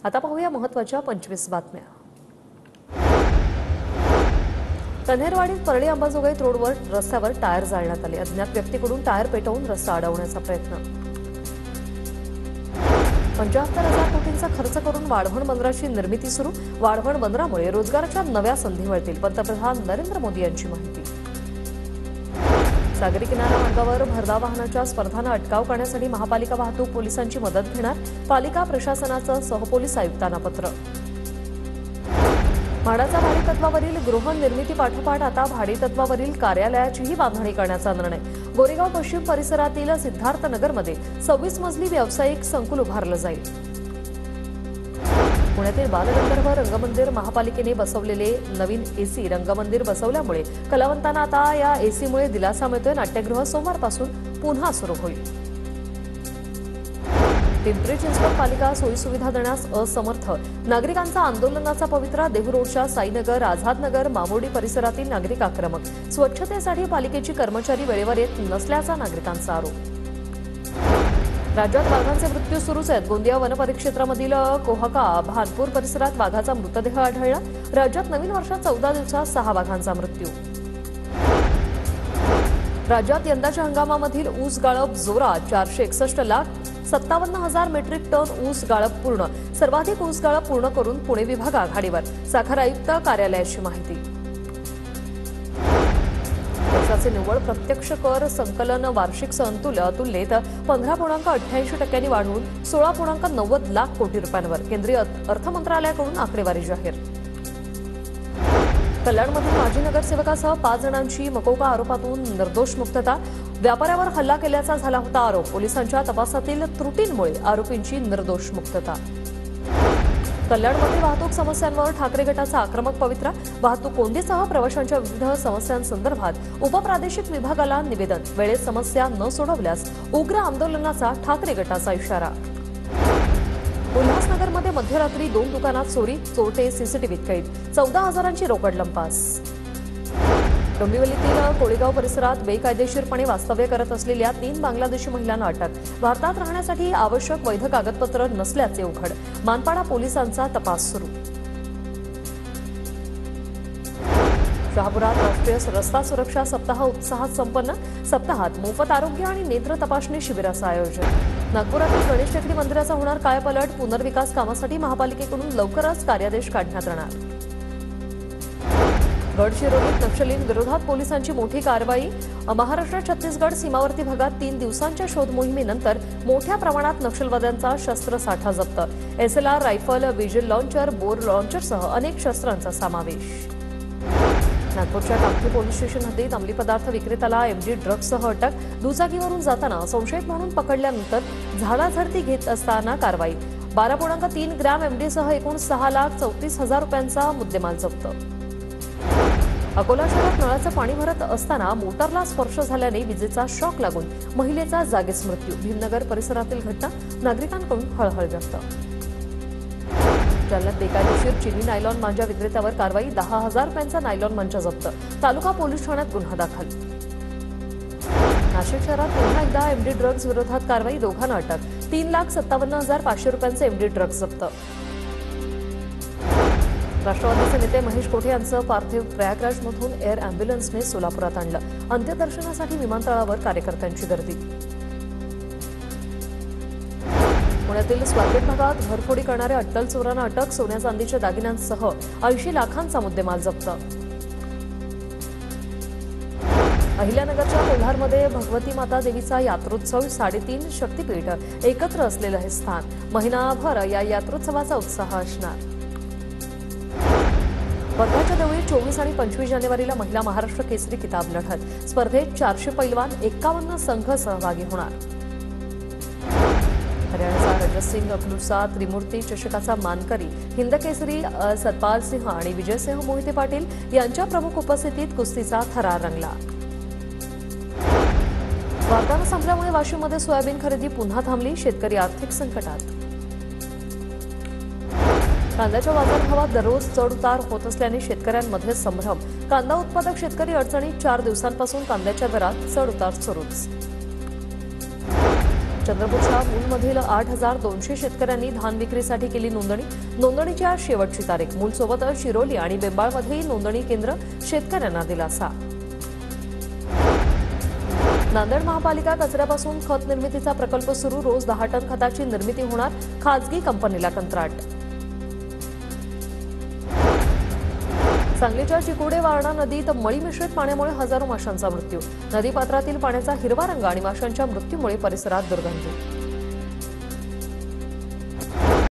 आता पाहूया महत्त्वाच्या 25 बातम्या। कन्हेरवाडीत परळी अंबाजोगाई रोडवर रस्त्यावर टायर जाळण्यात आले। अज्ञात व्यक्तीकडून टायर पेटवून रस्ता अडवण्याचा प्रयत्न। 75,000 कोटींचा खर्च करून वाढवण बंदराची निर्मिती सुरू। वाढवण बंदरामुळे रोजगाराच्या नव्या संधी मिळतील, पंतप्रधान नरेंद्र मोदी यांची माहिती। सागरी किनारा मार्गावर भरधाव वाहनाच्या स्पर्धांना अटकाव करण्यासाठी महापालिका वाहतूक पोलिसांची मदत घेणार। पालिका प्रशासनाचं सहपोलीस आयुक्तांना पत्र। म्हाडाचा भाडेतत्वावरील गृहनिर्मिती पाठोपाठ आता भाडेतत्वावरील कार्यालयाचीही बांधणी करण्याचा निर्णय। गोरेगाव पश्चिम परिसरातील सिद्धार्थनगरमध्ये 26 मजली व्यावसायिक संकुल उभारलं जाईल। पुण्यातील बालगंधर्व रंगमंदिर महापालिकेने बसवलेले नवीन एसी रंगमंदिर बसवल्यामुळे कलावंतांना आता या एसीमुळे दिलासा मिळतोय। नाट्यगृह सोमवारपासून पुन्हा सुरू होईल। पिंपरी चिंचवड पालिका सोयीसुविधा देण्यास असमर्थ। नागरिकांचा आंदोलनाचा पवित्रा। देहू रोडच्या साईनगर, आझादनगर, मामोडी परिसरातील नागरिक आक्रमक। स्वच्छतेसाठी पालिकेची कर्मचारी वेळेवर येत नसल्याचा नागरिकांचा आरोप। राज्यात वाघांचे मृत्यू सुरूच आहेत। गोंदिया वनपरिक्षेत्रामधील कोहका भानपूर परिसरात वाघाचा मृतदेह आढळला। राज्यात नवीन वर्षात 14 दिवसात 6 वाघांचा मृत्यू। राज्यात यंदाच्या हंगामामधील ऊस गाळप जोरात। 461 लाख 57,000 मेट्रिक टन ऊस गाळप पूर्ण। सर्वाधिक ऊस गाळप पूर्ण करून पुणे विभाग आघाडीवर। साखर आयुक्त कार्यालयाची माहिती। वर्षाचे निव्वळ प्रत्यक्ष कर संकलन वार्षिक तुलनेत 15.88% वाढून 16.90 लाख कोटी रुपयांवर। केंद्रीय अर्थ मंत्रालयाकडून आकडेवारी जाहीर। कल्याणमधील माजी नगरसेवकासह 5 जणांची मकोका आरोपातून निर्दोष मुक्तता। व्यापाऱ्यावर हल्ला केल्याचा झाला होता आरोप। पोलिसांच्या तपासातील त्रुटींमुळे आरोपींची निर्दोष मुक्तता। कल्याणमध्ये वाहतूक समस्यांवर ठाकरे गटाचा आक्रमक पवित्रा। वाहतूक कोंडीसह प्रवाशांच्या विविध समस्यांसंदर्भात उपप्रादेशिक विभागाला निवेदन। वेळेत समस्या न सोडवल्यास उग्र आंदोलनाचा ठाकरे गटाचा इशारा। उल्हासनगरमध्ये मध्यरात्री 2 दुकानात चोरी। चोरटे सीसीटीव्हीत कैद। 14,000ची रोकड लंपास। डोंबिवलीतील कोळेगाव परिसरात बेकायदेशीरपणे वास्तव्य करत असलेल्या 3 बांगलादेशी महिलांना अटक। भारतात राहण्यासाठी आवश्यक वैध कागदपत्र नसल्याचे उघड। मानपाडा पोलिसांचा तपास सुरू। शहापुरात राष्ट्रीय रस्ता सुरक्षा सप्ताह उत्साहात संपन्न। सप्ताहात मोफत आरोग्य आणि नेत्र तपासणी शिबिराचं आयोजन। नागपुरातील गणेश टेकडी मंदिराचा होणार कायापालट। पुनर्विकास कामासाठी महापालिकेकडून लवकरच कार्यादेश काढण्यात येणार। गडचिरोलीत नक्षलींविरोधात पोलिसांची मोठी कारवाई। महाराष्ट्र छत्तीसगड सीमावर्ती भागात 3 दिवसांच्या शोध मोहिमेनंतर मोठ्या प्रमाणात नक्षलवाद्यांचा शस्त्रसाठा जप्त। SLR rifle, whistle launcher, bore लॉन्चरसह अनेक शस्त्रांचा समावेश। नागपूरच्या कामठी पोलीस स्टेशन हद्दीत अंमली पदार्थ विक्रेत्याला MD ड्रग्जसह अटक। दुचाकीवरून जाताना संशयित म्हणून पकडल्यानंतर झाडाझडती घेत असताना कारवाई। 12.3 ग्रॅम MDसह एकूण 6,34,000 रुपयांचा मुद्देमाल जप्त। अकोला शहरात नळाचं पाणी भरत असताना मोटारला स्पर्श झाल्याने विजेचा शॉक लागून महिलेचा जागीच मृत्यू। भीमनगर परिसरातील घटना। नागरिकांकडून हळहळ व्यक्त। जालन्यात बेकायदेशीर चिनी नायलॉन मांजा विक्रेत्यावर कारवाई। 10,000 रुपयांचा नायलॉन मांजा जप्त। तालुका पोलीस ठाण्यात गुन्हा दाखल। नाशिक शहरात पुन्हा एकदा MD ड्रग्ज विरोधात कारवाई। दोघांना अटक। 3,57,500 रुपयांचे MD ड्रग्ज जप्त। राष्ट्रवादीचे नेते महेश कोठे यांचं पार्थिव प्रयागराजमधून एअर अँब्युलन्सने सोलापुरात आणलं। अंत्यदर्शनासाठी विमानतळावर कार्यकर्त्यांची गर्दी। पुण्यातील स्वारगेट भागात घरफोडी करणाऱ्या अट्टल चोरांना अटक। सोन्या चांदीच्या दागिन्यांसह 80 लाखांचा मुद्देमाल जप्त। अहिल्यानगरच्या कोल्हारमध्ये भगवती माता देवीचा यात्रोत्सव। 3.5 शक्तीपीठ एकत्र असलेलं हे स्थान। महिनाभर या यात्रोत्सवाचा उत्साह असणार। वर्ध्याच्या देवळी 24 आणि 25 जानेवारीला महिला महाराष्ट्र केसरी किताब लढत। स्पर्धेत 400 पैलवान 51 संघ सहभागी होणार। हरियाणाचा रजतसिंग अखलूचा त्रिमूर्ती चषकाचा मानकरी हिंदकेसरी सतपाल सिंह आणि विजयसिंह मोहिते पाटील यांच्या प्रमुख उपस्थितीत कुस्तीचा थरार रंगला। बारदाना संपल्यामुळे वाशिममध्ये सोयाबीन खरेदी पुन्हा थांबली। शेतकरी आर्थिक संकटात। कांद्याच्या बाजारभावात दररोज चढउतार होत असल्याने शेतकऱ्यांमध्ये संभ्रम। कांदा उत्पादक शेतकरी अडचणीत। 4 दिवसांपासून कांद्याच्या दरात चढउतार सुरूच। चंद्रपूरच्या मूलमधील 8,200 शेतकऱ्यांनी धान विक्रीसाठी केली नोंदणी. नोंदणीची आज शेवटची तारीख. मूलसोबतच शिरोली आणि बेंबाळमध्येही नोंदणी केंद्र, शेतकऱ्यांना दिलासा. नांदेड महापालिका कचऱ्यापासून खत निर्मितीचा प्रकल्प सुरू. रोज 10 टन खताची निर्मिती होणार. खासगी कंपनीला कंत्राट. सांगलीच्या चिकुडे वारणा नदीत मळी मिश्रित पाण्यामुळे हजारो माशांचा मृत्यू. नदीपात्रातील पाण्याचा हिरवा रंग आणि माशांच्या मृत्यूमुळे परिसरात दुर्गंधी.